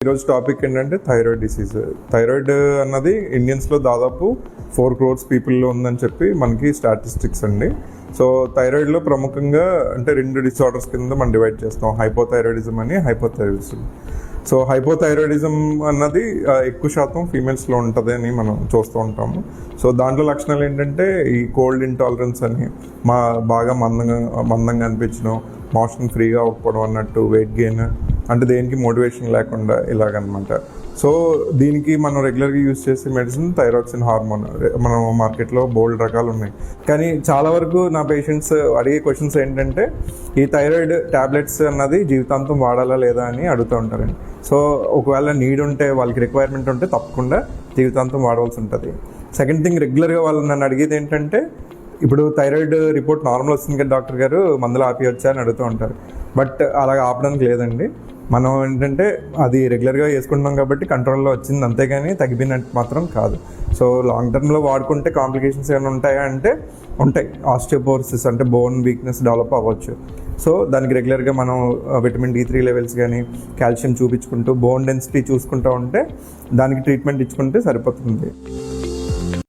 ఈరోజు టాపిక్ ఏంటంటే thyroid disease. Thyroid అన్నది ఇండియన్స్లో దాదాపు 4 crores పీపుల్లో ఉందని చెప్పి మనకి స్టాటిస్టిక్స్ అండి. సో థైరాయిడ్లో ప్రముఖంగా అంటే 2 డిసార్డర్స్ కింద మనం డివైడ్ చేస్తాం, హైపోథైరాయిడిజం అని హైపోథైరాయిడిజం. సో హైపోథైరాయిడిజం అన్నది ఎక్కువ శాతం ఫీమేల్స్లో ఉంటుంది అని మనం చూస్తూ ఉంటాము. సో దాంట్లో లక్షణాలు ఏంటంటే ఈ కోల్డ్ ఇంటాలరెన్స్ అని, బాగా మందంగా అనిపించడం, మోషన్ ఫ్రీగా అవ్వకపోవడం అన్నట్టు, వెయిట్ గెయిన్, అంటే దేనికి మోటివేషన్ లేకుండా ఇలాగనమాట. సో దీనికి మనం రెగ్యులర్గా యూజ్ చేసే మెడిసిన్ థైరాక్సిన్ హార్మోన్. మనం మార్కెట్లో బోల్డ్ రకాలు ఉన్నాయి. కానీ చాలా వరకు నా పేషెంట్స్ అడిగే క్వశ్చన్స్ ఏంటంటే ఈ థైరాయిడ్ ట్యాబ్లెట్స్ అన్నది జీవితాంతం వాడాలా లేదా అని అడుగుతూ ఉంటారండి. సో ఒకవేళ నీడ్ ఉంటే, వాళ్ళకి రిక్వైర్మెంట్ ఉంటే తప్పకుండా జీవితాంతం వాడవలసి ఉంటుంది. సెకండ్ థింగ్, రెగ్యులర్గా వాళ్ళు నన్ను అడిగేది ఏంటంటే ఇప్పుడు థైరాయిడ్ రిపోర్ట్ నార్మల్ వస్తుంది కదా డాక్టర్ గారు, మందులు ఆపియొచ్చా అని అడుగుతూ ఉంటారు. బట్ అలాగ ఆపడానికి లేదండి. మనం ఏంటంటే అది రెగ్యులర్గా వేసుకుంటున్నాం కాబట్టి కంట్రోల్లో వచ్చింది, అంతేగాని తగ్గిపోయినట్టు మాత్రం కాదు. సో లాంగ్ టర్మ్లో వాడుకుంటే కాంప్లికేషన్స్ ఏమైనా ఉంటాయా అంటే ఉంటాయి. ఆస్టియోపోరోసిస్ అంటే బోన్ వీక్నెస్ డెవలప్ అవ్వచ్చు. సో దానికి రెగ్యులర్గా మనం విటమిన్ D3 లెవెల్స్ కానీ కాల్షియం చూపించుకుంటూ బోన్ డెన్సిటీ చూసుకుంటూ ఉంటే దానికి ట్రీట్మెంట్ ఇచ్చుకుంటే సరిపోతుంది.